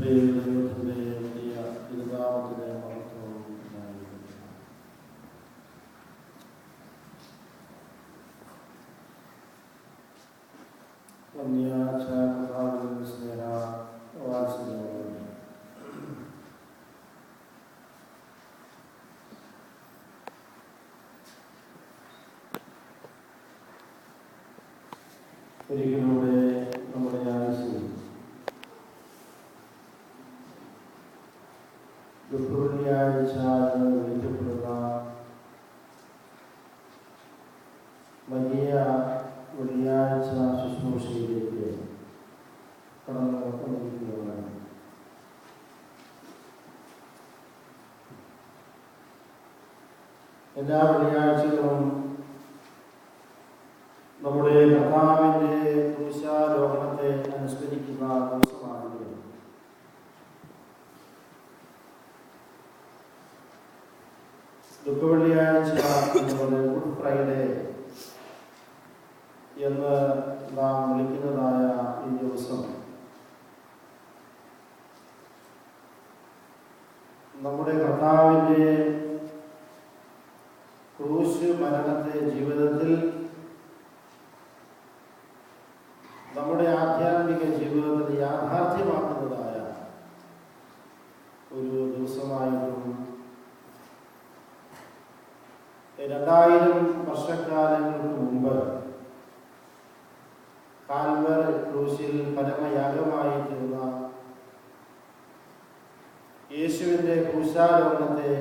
ദൈവത്തിൻ്റെ വലിയ തിരുനാമത്തിൻ്റെ മഹത്വവും ഉണ്ടായിരിക്കട്ടെ. വന്യാചാര്യ സ്നേഹ വാത്സല്യമാണ്. ഒരിക്കലൂടെ നമ്മുടെ ആയുസ്സിൽ വെള്ളിയാഴ്ച എന്ന് വിളിക്കപ്പെടുന്ന വലിയ വെള്ളിയാഴ്ച ശുശ്രൂഷയിലേക്ക് കടന്നു വന്നിരിക്കുന്നവരാണ്. എല്ലാ വെള്ളിയാഴ്ചകളും നമ്മുടെ കർത്താവിൻ്റെ ക്രൂശാരോഹണത്തെ അനുസ്മരിക്കുന്ന ദിവസമാണിത്. ദുഃഖവെള്ളിയാഴ്ച എന്നുള്ളത് ഗുഡ് ഫ്രൈഡേ എന്ന് നാം വിളിക്കുന്നതായ ഈ ദിവസം നമ്മുടെ കർത്താവിൻ്റെ ക്രൂശ് മരണത്തെ ജീവിതത്തിൽ നമ്മുടെ ആധ്യാത്മിക ജീവിതത്തിൽ യാഥാർത്ഥ്യമാക്കുന്നതായ ഒരു ദിവസമായിട്ടും 2000 വർഷക്കാലങ്ങൾക്ക് മുമ്പ് കാൽവറി ക്രൂശിൽ പരമയാഗമായി തീർന്ന യേശുവിൻ്റെ ക്രൂശാരോഹണത്തെ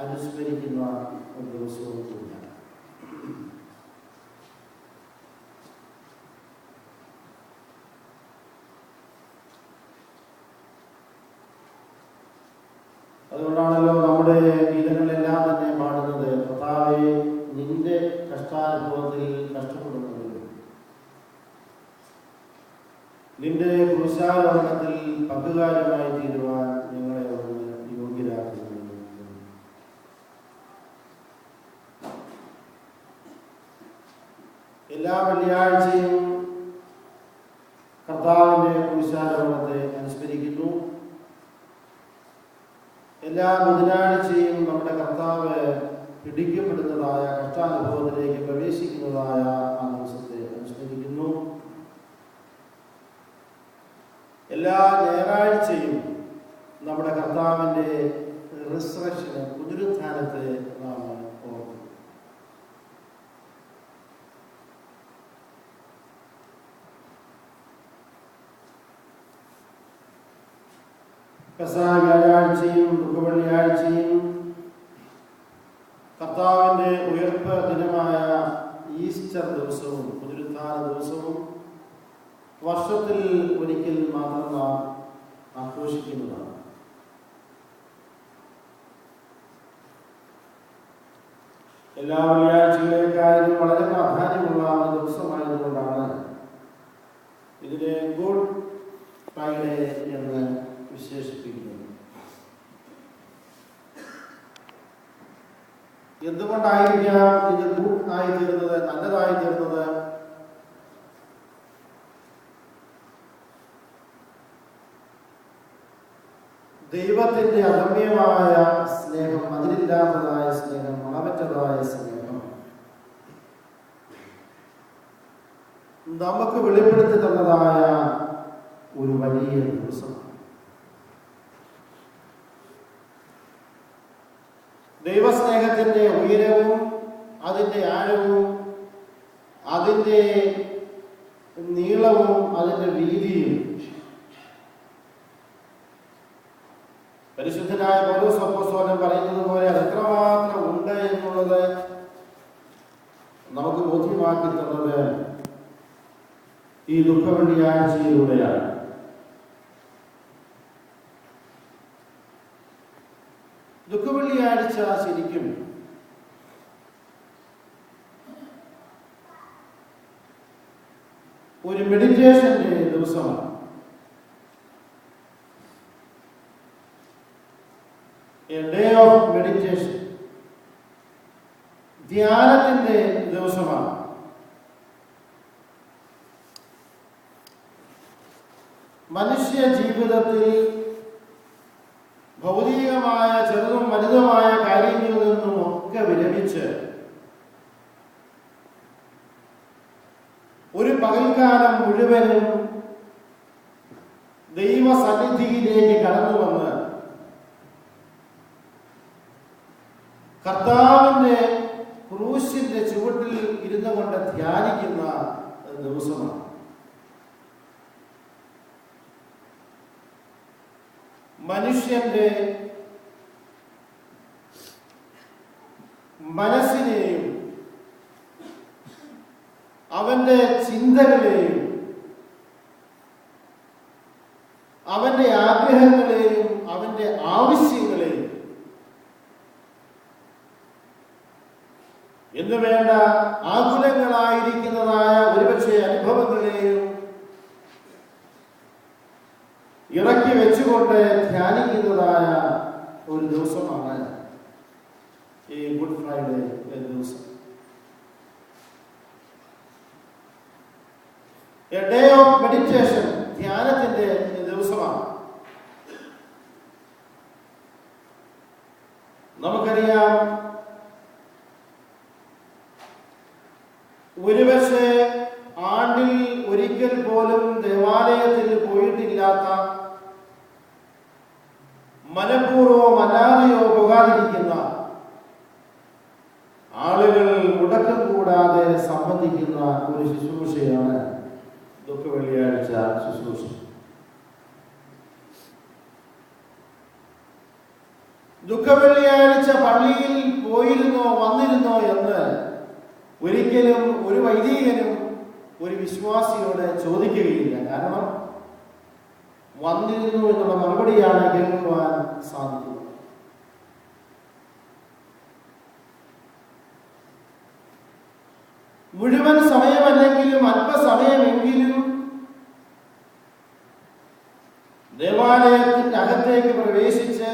അനുസ്മരിക്കുന്ന ഒരു ദിവസവും കൂടിയാണ്. അതുകൊണ്ടാണല്ലോ നമ്മുടെ ഗീതങ്ങളെല്ലാം തന്നെ പാടുന്നത്, കർത്താവേ നിന്റെ കഷ്ടാനുഭവത്തിൽ കഷ്ടപ്പെടുന്നവരും നിന്റെ ക്രൂശാരോഹണത്തിൽ പങ്കുകാരമായി തീരുവാൻ ഞങ്ങളെ യോഗ്യരാക്കുന്നു. എല്ലാ വെള്ളിയാഴ്ചയും കർത്താവിൻ്റെ ക്രൂശാരോഹണത്തെ അനുസ്മരിക്കുന്നു. എല്ലാ ബുധനാഴ്ചയും നമ്മുടെ കർത്താവ് പിടിക്കപ്പെടുന്നതായ കഷ്ടാനുഭവത്തിലേക്ക് പ്രവേശിക്കുന്നതായ ആ ദിവസത്തെ അനുസ്മരിക്കുന്നു. എല്ലാ ഞായറാഴ്ചയും നമ്മുടെ കർത്താവിൻ്റെ റിസറക്ഷന്, പുനരുത്ഥാനത്തെ നാം ഓർക്കുന്നു. പെസഹ വ്യാഴാഴ്ചയും ദുഃഖവെള്ളിയാഴ്ചയും കർത്താവിൻ്റെ ഉയർപ്പ് ദിനമായ ഈസ്റ്റർ ദിവസവും പുനരുത്ഥാന ദിവസവും വർഷത്തിൽ ഒരിക്കൽ മാത്രം നാം ആഘോഷിക്കുന്നതാണ്. എല്ലാ വെള്ളിയാഴ്ചകളെക്കാളും വളരെ പ്രാധാന്യമുള്ള ഒരു ദിവസമായതുകൊണ്ടാണ് ഇതിനെ ഗുഡ് ഫ്രൈഡേ എന്ന് വിശേഷിപ്പിക്കുന്നത്. എന്തുകൊണ്ടായിരിക്കാം ഇത് ഗുഡ് ആയി തീർന്നത്, നല്ലതായി തീർന്നത്? ദൈവത്തിന്റെ അഗമ്യമായ സ്നേഹം, അതിരില്ലാത്തതായ സ്നേഹം, അളവറ്റതായ സ്നേഹം നമുക്ക് വെളിപ്പെടുത്തി തന്നതായ ഒരു വലിയ ദിവസം. ദൈവസ്നേഹത്തിന്റെ ഉയരവും അതിൻ്റെ ആഴവും അതിൻ്റെ നീളവും അതിൻ്റെ വീതിയും പരിശുദ്ധനായ പൗലോസ് അപ്പോസ്തലൻ പറയുന്നത് പോലെ അത് എത്രമാത്രം ഉണ്ട് എന്നുള്ളത് നമുക്ക് ബോധ്യമാക്കി തന്നത് ഈ ദുഃഖവെള്ളിയാഴ്ചയിലൂടെയാണ്. ദുഃഖവെള്ളിയാഴ്ച ശരിക്കും ഒരു മെഡിറ്റേഷന്റെ ദിവസമാണ്. A day of meditation, ധ്യാനത്തിന്റെ ദിവസമാണ്. മനുഷ്യ ജീവിതത്തിൽ ഭൗതികമായ ചെറുതും വലുതുമായ കാര്യങ്ങളിൽ നിന്നും ഒക്കെ വിരമിച്ച് ഒരു പകൽക്കാലം മുഴുവനും ദൈവസന്നിധിയിലേക്ക് കടന്നു വന്ന് കർത്താവിന്റെ ക്രൂശിന്റെ ചുവട്ടിൽ ഇരുന്നു കൊണ്ട് ധ്യാനിക്കുന്ന ദിവസമാണ്. മനുഷ്യന്റെ മനസ്സിനെയും അവന്റെ ചിന്തകളെയും അവന്റെ ആഗ്രഹങ്ങളെയും അവന്റെ ആവശ്യങ്ങളെയും എന്ന് വേണ്ട ആകുലങ്ങളായിരിക്കുന്നതായ ഒരുപക്ഷെ അനുഭവങ്ങളെയും ഇറക്കി വെച്ചുകൊണ്ട് ധ്യാനിക്കുന്നതായ ഒരു ദിവസമാണ് ഈ ഗുഡ് ഫ്രൈഡേ ദിവസം. എ ഡേ ഓഫ് മെഡിറ്റേഷൻ, ധ്യാനത്തിന്റെ ദിവസമാണ്. നമുക്കറിയാം, ഒരുപക്ഷെ ആണ്ടിൽ ഒരിക്കൽ പോലും ദേവാലയത്തിൽ പോയിട്ടില്ലാത്ത, മനഃപൂർവ്വം അല്ലാതെയോ പോകാതിരിക്കുന്ന ആളുകൾ മുടക്കം കൂടാതെ സംബന്ധിക്കുന്ന ഒരു ശുശ്രൂഷയാണ് ദുഃഖവെള്ളിയാഴ്ച ശുശ്രൂഷ. ദുഃഖവെള്ളിയാഴ്ച പള്ളിയിൽ പോയിരുന്നോ വന്നിരുന്നോ എന്ന് ഒരിക്കലും ഒരു വൈദികനും ഒരു വിശ്വാസിയോട് ചോദിക്കുകയില്ല. കാരണം വന്നിരുന്നു എന്നുള്ള മറുപടിയാണ് കേൾക്കുവാൻ സാധിക്കുന്നത്. മുഴുവൻ സമയമല്ലെങ്കിലും അല്പസമയമെങ്കിലും ദേവാലയത്തിന്റെ അകത്തേക്ക് പ്രവേശിച്ച്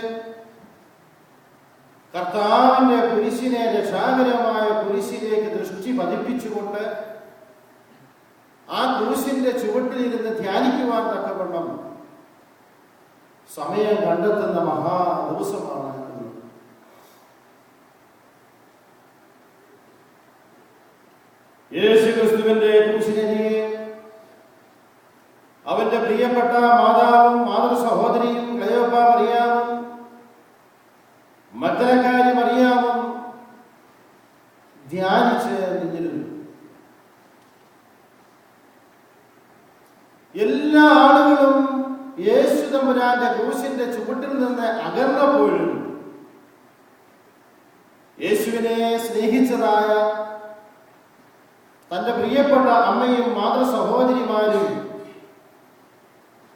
കർത്താവിന്റെ കുരിശിനെ, രക്ഷാകരമായ കുരിശിലേക്ക് ദൃഷ്ടി പതിപ്പിച്ചുകൊണ്ട് ആ കുരിശിന്റെ ചുവട്ടിലിരുന്ന് ധ്യാനിക്കുവാൻ തക്കവണ്ണം സമയം കണ്ടെത്തുന്ന മഹാ ദിവസമാണ്. യേശുക്രിസ്തുവിന്റെ ക്രൂശിനരികെ അവന്റെ പ്രിയപ്പെട്ട മാതാവും മാതൃ സഹോദരിയും ക്ലയോപ്പ മറിയാമും മഗ്ദലക്കാരി മറിയാമും ധ്യാനിച്ച് നിന്നിരുന്നു. എല്ലാ ആളുകളും യേശു തമ്പുരാന്റെ ക്രൂശിന്റെ ചുവട്ടിൽ നിന്ന് അകന്നപ്പോഴും യേശുവിനെ സ്നേഹിച്ചതായ തന്റെ പ്രിയപ്പെട്ട അമ്മയും മാതൃ സഹോദരിമാരും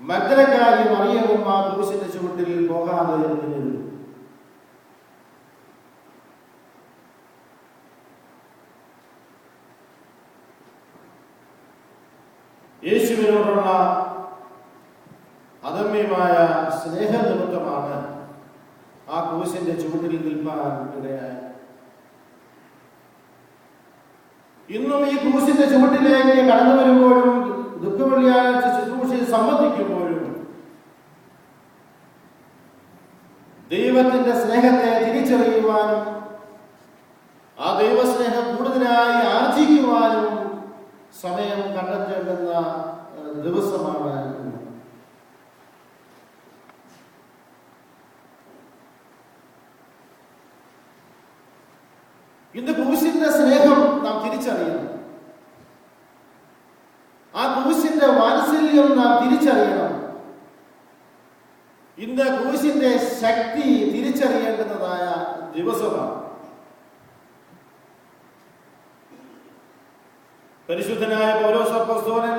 മഗ്ദലക്കാരി മറിയവും ആ ക്രൂശിന്റെ ചുവട്ടിൽ പോകാതെ നിന്നിരുന്നു. യേശുവിനോടുള്ള അദമ്യമായ സ്നേഹനിമിത്തമാണ് ആ ക്രൂശിന്റെ ചുവട്ടിൽ നിൽപ്പാൻ ഇടയായത്. ഇന്നും ഈ ക്രൂശിന്റെ ചുവട്ടിലേക്ക് കടന്നു വരുമ്പോഴും ദുഃഖവെള്ളിയാഴ്ച ശുശ്രൂഷയിൽ സംബന്ധിക്കുമ്പോഴും ദൈവത്തിന്റെ സ്നേഹത്തെ തിരിച്ചറിയുവാനും ആ ദൈവസ്നേഹം കൂടുതലായി ആർജിക്കുവാനും സമയം കണ്ടെത്തേണ്ടുന്ന ദിവസമാണ്. ഇന്ന് ക്രൂശിന്റെ സ്നേഹം നാം തിരിച്ചറിയണം. ആ ക്രൂശിന്റെ വാത്സല്യം നാം തിരിച്ചറിയണം. ഇന്ന് ക്രൂശിന്റെ ശക്തി തിരിച്ചറിയേണ്ടുന്നതായ ദിവസമാണ്. പരിശുദ്ധനായ പൗലോസ് അപ്പോസ്തലൻ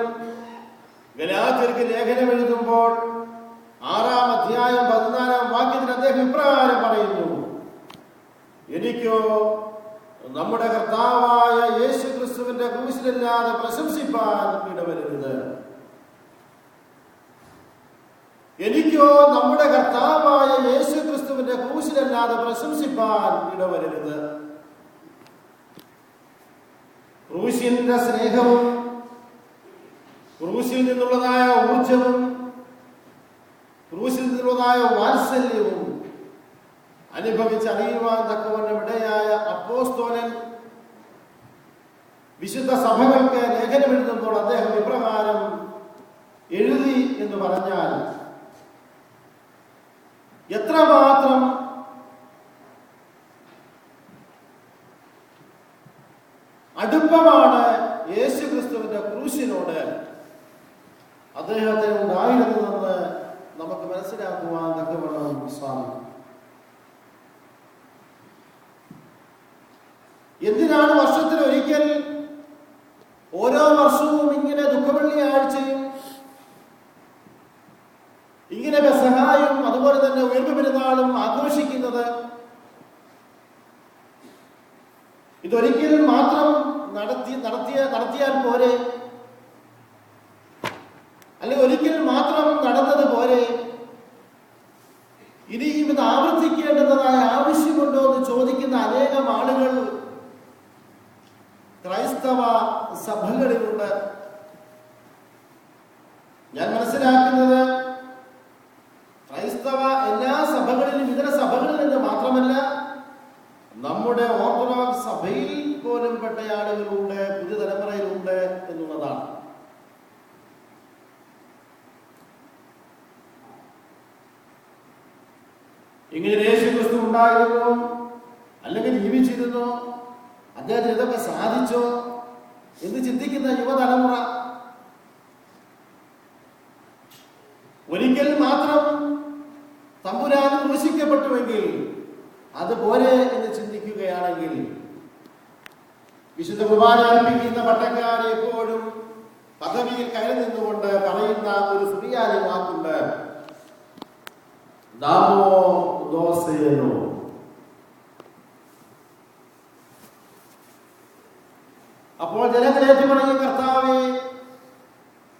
ഗലാത്യർക്ക് ലേഖനം എഴുതുമ്പോൾ 6-ാം അധ്യായം 14-ാം വാക്യത്തിൽ അദ്ദേഹം ഇപ്രകാരം പറയുന്നു: എനിക്കോ നമ്മുടെ കർത്താവായ യേശു ക്രിസ്തുവിന്റെ ക്രൂശിലല്ലാതെ പ്രശംസിപ്പാൻ ഇടവരരുത്. എനിക്കോ നമ്മുടെ കർത്താവായ യേശു ക്രിസ്തുവിന്റെ ക്രൂശിലല്ലാതെ പ്രശംസിപ്പാൻ ഇടവരരുത്. ക്രൂശിന്റെ സ്നേഹവും ക്രൂശിൽ നിന്നുള്ളതായ ഊർജവും ക്രൂശിൽ നിന്നുള്ളതായ വാത്സല്യവും അനുഭവിച്ചറിയുവാൻ തക്കവണ്ണം ഇടയായ അപ്പോസ്തലൻ വിശുദ്ധ സഭകൾക്ക് ലേഖനം എഴുതുമ്പോൾ അദ്ദേഹം ഇപ്രകാരം എഴുതി എന്ന് പറഞ്ഞാൽ എത്രമാത്രം അടുപ്പമാണ് യേശു ക്രിസ്തുവിന്റെ ക്രൂശിനോട് അദ്ദേഹത്തിന് ഉണ്ടായിരുന്നതെന്ന് നമുക്ക് മനസ്സിലാക്കുവാൻ തക്കവണ്ണം സാധിക്കും. എന്തിനാണ് വർഷത്തിലൊരിക്കൽ ഓരോ വർഷവും ഇങ്ങനെ ദുഃഖവെള്ളിയാഴ്ചയും ഇങ്ങനെ പെസഹായും അതുപോലെ തന്നെ ഉയർപ്പ് പെരുന്നാളും ആഘോഷിക്കുന്നത്? ഇതൊരിക്കൽ മാത്രം നടത്തിയാൽ പോരെ? അല്ലെങ്കിൽ ഒരിക്കൽ മാത്രം നടന്നത് പോരെ? ഇനിയും ഇത് ആവർത്തിക്കേണ്ടതായ ആവശ്യമുണ്ടോ എന്ന് ചോദിക്കുന്ന അനേകം ആളുകൾ ക്രൈസ്തവ സഭകളിലുണ്ട്. ഞാൻ മനസ്സിലാക്കുന്നത് ക്രൈസ്തവ എല്ലാ സഭകളിലും ഇതര സഭകളിൽ നിന്ന് മാത്രമല്ല, നമ്മുടെ ഓർത്തഡോക്സ് സഭയിൽ പോലും പെട്ട ആളുകളുണ്ട്, പുതുതലമുറയിലുണ്ട് എന്നുള്ളതാണ്. ഇങ്ങനെ യേശു ക്രിസ്തു ഉണ്ടായിരുന്നു, അല്ലെങ്കിൽ ജീവിച്ചിരുന്നു, അദ്ദേഹത്തിന് ഇതൊക്കെ സാധിച്ചോ എന്ന് ചിന്തിക്കുന്ന യുവതലമുറ ഒരിക്കൽ മാത്രം തമ്പുരാൻ ക്രൂശിക്കപ്പെട്ടുവെങ്കിൽ അതുപോലെ എന്ന് ചിന്തിക്കുകയാണെങ്കിൽ വിശുദ്ധ കുർബാന അർപ്പിക്കുന്ന പട്ടക്കാരെ എപ്പോഴും പദവിയിൽ കയറി നിന്നുകൊണ്ട് പറയുന്ന ഒരു സുറിയാനി വാക്കുണ്ട്, ദാമോ ദോസേനോ. അപ്പോൾ ജനങ്ങളേറ്റു പറയും, കർത്താവേ,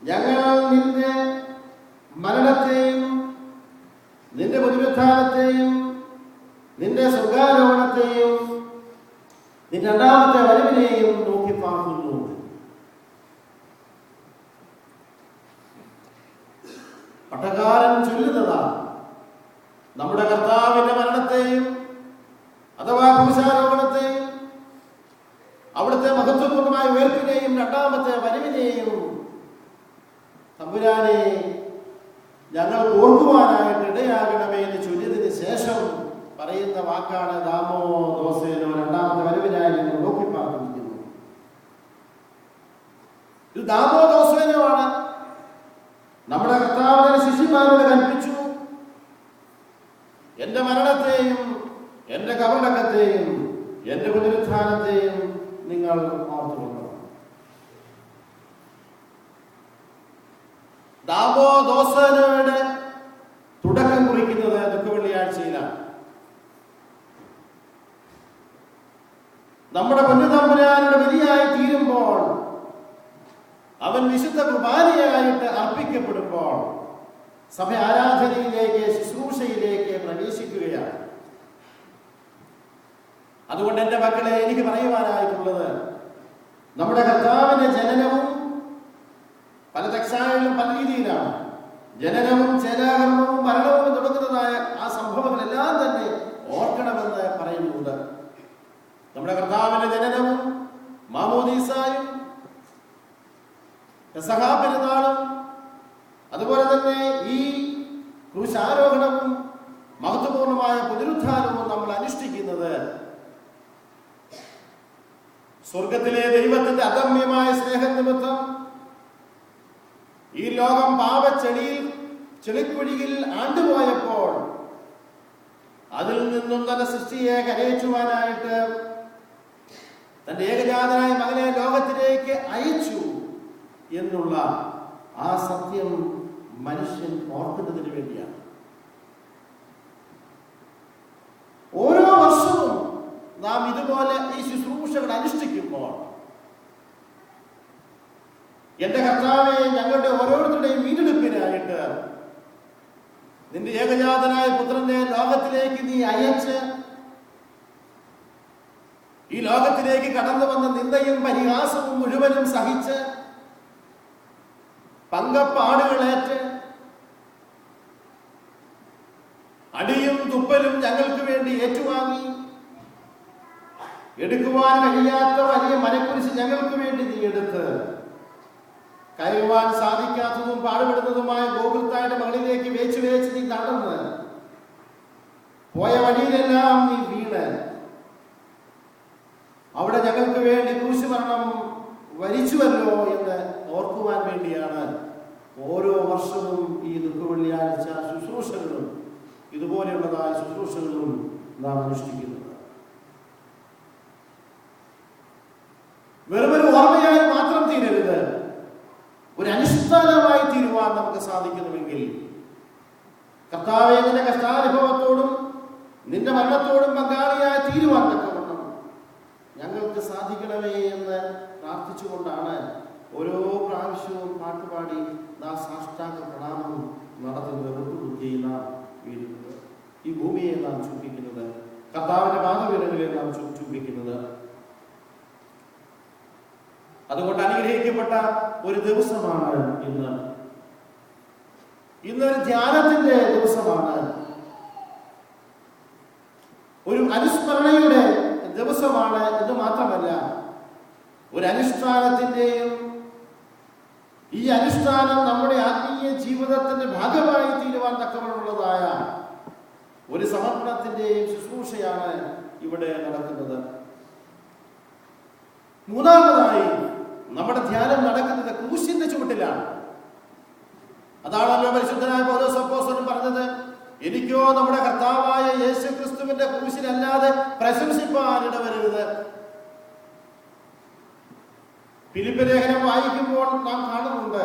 ഞങ്ങൾ നിന്റെ മരണത്തെയും നിന്റെ പുനരുത്ഥാനത്തെയും നിന്റെ സ്വർഗ്ഗാരോഹണത്തെയും നിന്റെ രണ്ടാമത്തെ വരവിനെയും നോക്കി പാർക്കുന്നു. പട്ടക്കാരൻ ചൊല്ലുന്നതാണ് നമ്മുടെ കർത്താവിന്റെ മരണത്തെയും അഥവാ പുരുഷാരോഹണത്തെയും അവിടുത്തെ മഹത്വപൂർണമായ ഉയർപ്പിനെയും രണ്ടാമത്തെ വരവിനെയും തമ്പുരാനെ ഞങ്ങൾ ഓർക്കുവാനായിട്ട് ഇടയാകണമേ എന്ന് ചൊല്ലിയതിന് ശേഷം പറയുന്ന വാക്കാണ് ദാമോ ദോസേനോ, രണ്ടാമത്തെ വരവിനായി ഞങ്ങൾ നോക്കി പാർത്തിരിക്കുന്നു. ഇത് ദാമോ ദോസേനോ ആണ്. നമ്മുടെ കർത്താവിന്റെ ശിഷ്യന്മാരോട് കൽപ്പിച്ചു, എന്റെ മരണത്തെയും എന്റെ കബറടക്കത്തെയും എന്റെ പുനരുത്ഥാനത്തെയും നിങ്ങൾ ഓർത്തുകൊള്ളണം. ദാമോ ദോസേനോയുടെ തുടക്കം കുറിക്കുന്നത് ദുഃഖവെള്ളിയാഴ്ചയിലാണ്. നമ്മുടെ പൊന്നുതമ്പുരാനുടെ ബലിയായി തീരുമ്പോൾ, അവൻ വിശുദ്ധ കുർബാനയായിട്ട് അർപ്പിക്കപ്പെടുമ്പോൾ സഭ ആരാധനയിലേക്ക്, ശുശ്രൂഷയിലേക്ക് പ്രവേശിക്കുകയാണ്. അതുകൊണ്ട് എൻ്റെ മക്കളെ, എനിക്ക് പറയുവാനായിട്ടുള്ളത്, നമ്മുടെ കർത്താവിന്റെ ജനനവും പല ടെക്സായാലും പല രീതിയിലാണ്. ജനനവും ചേലാകർമ്മവും മരണവും തുടങ്ങുന്നതായ ആ സംഭവങ്ങളെല്ലാം തന്നെ ഓർക്കണമെന്ന് പറയുന്നുണ്ട്. നമ്മുടെ കർത്താവിന്റെ ജനനവും മാമോദീസായും പെസഹാ പെരുന്നാളും അതുപോലെ തന്നെ ഈ ക്രൂശാരോഹണവും മഹത്വപൂർണമായ പുനരുത്ഥാനവും നമ്മൾ അനുഷ്ഠിക്കുന്നത് സ്വർഗത്തിലെ ദൈവത്തിന്റെ അദമ്യമായ സ്നേഹം നിമിത്തം ഈ ലോകം ചെളിക്കുഴിയിൽ ആണ്ടുപോയപ്പോൾ അതിൽ നിന്നും തന്റെ സൃഷ്ടിയെ കരയേറ്റുവാനായിട്ട് തന്റെ ഏകജാതനായ മകനെ ലോകത്തിലേക്ക് അയച്ചു എന്നുള്ള ആ സത്യം മനുഷ്യൻ ഓർക്കുന്നതിന് വേണ്ടിയാണ്. ഓരോ വർഷവും നാം ഇതുപോലെ ഈ ശുശ്രൂഷകൾ അനുഷ്ഠിക്കുമ്പോൾ, എന്റെ കർത്താവെ, ഞങ്ങളുടെ ഓരോരുത്തരുടെയും വീണ്ടെടുപ്പിനായിട്ട് നിന്റെ ഏകജാതനായ പുത്രനെ ലോകത്തിലേക്ക് നീ അയച്ച് ഈ ലോകത്തിലേക്ക് കടന്നു വന്ന നിന്ദയും പരിഹാസവും മുഴുവനും സഹിച്ച് പങ്കപ്പാടുകളേറ്റ് അടിയും തുപ്പലും ഞങ്ങൾക്ക് വേണ്ടി ഏറ്റുവാങ്ങി. എടുക്കുവാൻ കഴിയാത്ത വലിയ മരക്കുരിശ് ഞങ്ങൾക്ക് വേണ്ടി നീ എടുത്ത് കയറുവാൻ സാധിക്കാത്തതും പാടുപെടുന്നതുമായ ഗോകുൽത്തായുടെ മകളിലേക്ക് വേച്ച് നീ നടന്ന് പോയ വഴിയിലെല്ലാം നീ വീണ് അവിടെ ഞങ്ങൾക്ക് വേണ്ടി ക്രൂശുമരണം വരിച്ചുവല്ലോ എന്ന് ഓർക്കുവാൻ വേണ്ടിയാണ് ഓരോ വർഷവും ഈ ദുഃഖവെള്ളിയാഴ്ച ശുശ്രൂഷകളും ഇതുപോലെയുള്ളതായ ശുശ്രൂഷകളും നാം അനുഷ്ഠിക്കുന്നത്. വെറുമൊരു ഓർമ്മയായി മാത്രം തീരരുത്, ഒരു അനുഷ്ഠാനമായി തീരുവാൻ നമുക്ക് സാധിക്കുന്നുവെങ്കിൽ കർത്താവേ, നിന്റെ കഷ്ടാനുഭവത്തോടും നിന്റെ മരണത്തോടും പങ്കാളിയായി തീരുവാൻ തക്കവണ്ണം ഞങ്ങൾക്ക് സാധിക്കണമേ എന്ന് പ്രാർത്ഥിച്ചുകൊണ്ടാണ് ഓരോ പ്രാവശ്യവും പാട്ടുപാടി നാം സാഷ്ടാംഗ പ്രണാമം നടത്തുന്നത്, മുട്ടുകുത്തി നാം വീഴുന്നത്, ഈ ഭൂമിയെ നാം ചുംബിക്കുന്നത്, കർത്താവിന്റെ പാദപീഠങ്ങളെ നാം ചുംബിക്കുന്നത്. അതുകൊണ്ട് അനുഗ്രഹിക്കപ്പെട്ട ഒരു ദിവസമാണ് ഇന്ന്. ഇന്നൊരു ധ്യാനത്തിന്റെ ദിവസമാണ്, ഒരു അനുസ്മരണയുടെ ദിവസമാണ് എന്ന് മാത്രമല്ല, ഒരു അനുഷ്ഠാനത്തിന്റെയും ഈ അനുഷ്ഠാനം നമ്മുടെ ആത്മീയ ജീവിതത്തിന്റെ ഭാഗമായി തീരുവാൻ തക്കവണ്ണമുള്ളതായ ഒരു സമർപ്പണത്തിന്റെയും ശുശ്രൂഷയാണ് ഇവിടെ നടക്കുന്നത്. മൂന്നാമതായി നമ്മുടെ ധ്യാനം നടക്കുന്നത് ക്രൂശിന്റെ ചുവട്ടിലാണ്. അതാണല്ലോ പരിശുദ്ധനായ പൗലോസ് അപ്പോസ്തലൻ പറഞ്ഞത്, എനിക്കോ നമ്മുടെ കർത്താവായ യേശു ക്രിസ്തുവിന്റെ ക്രൂശിലല്ലാതെ പ്രശംസിപ്പാൻ ഇടവരരുത്. ഫിലിപ്പി ലേഖനം വായിക്കുമ്പോൾ നാം കാണുന്നുണ്ട്,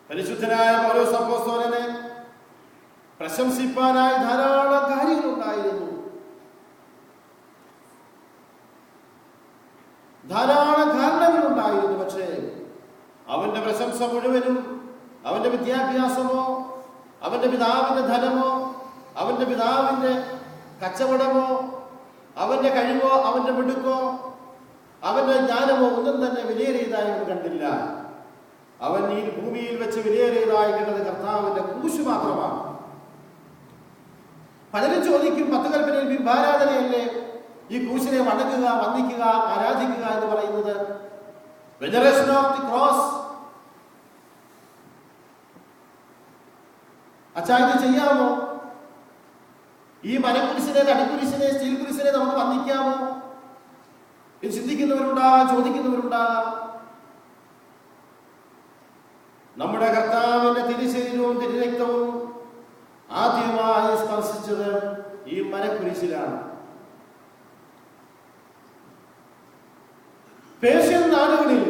പരിശുദ്ധനായ പൗലോസ് അപ്പോസ്തലനെ പ്രശംസിപ്പാനായി ധാരാളം കാര്യങ്ങളുണ്ടായിരുന്നു, ധാരാളം കാരണങ്ങളുണ്ടായിരുന്നു. പക്ഷേ അവന്റെ പ്രശംസ മുഴുവനും അവന്റെ വിദ്യാഭ്യാസമോ, അവന്റെ പിതാവിന്റെ ധനമോ, അവന്റെ പിതാവിന്റെ കച്ചവടമോ, അവന്റെ കഴിവോ, അവന്റെ മിടുക്കോ, അവന്റെ ജ്ഞാനമോ ഒന്നും തന്നെ വിലയേറിയതായി അവൻ കണ്ടില്ല. അവൻ ഈ ഭൂമിയിൽ വെച്ച് വിലയേറിയതായി കണ്ടത് കർത്താവിന്റെ ക്രൂശ് മാത്രമാണ്. പലരും ചോദിക്കും, 10 കൽപ്പനയിൽ ബിംബാരാധനയല്ലേ ഈ ക്രൂശിനെ വണങ്ങുക, വന്ദിക്കുക, ആരാധിക്കുക എന്ന് പറയുന്നത്? Veneration of the cross. അച്ഛാ, ഇത് ചെയ്യാമോ? ഈ മരക്കുരിശിനെ, തടിക്കുരിശിനെ, സ്റ്റീൽ കുരിശിനെ നമുക്ക് വന്ദിക്കാമോ? ഇത് ചിന്തിക്കുന്നവരുണ്ടാകാം, ചോദിക്കുന്നവരുണ്ടാകാം. നമ്മുടെ കർത്താവിന്റെ തിരുശരീരവും തിരുരക്തവും ആദ്യമായി സ്പർശിച്ചത് ഈ മരക്കുരിശിലാണ്. പേർഷ്യൻ നാടുകളിൽ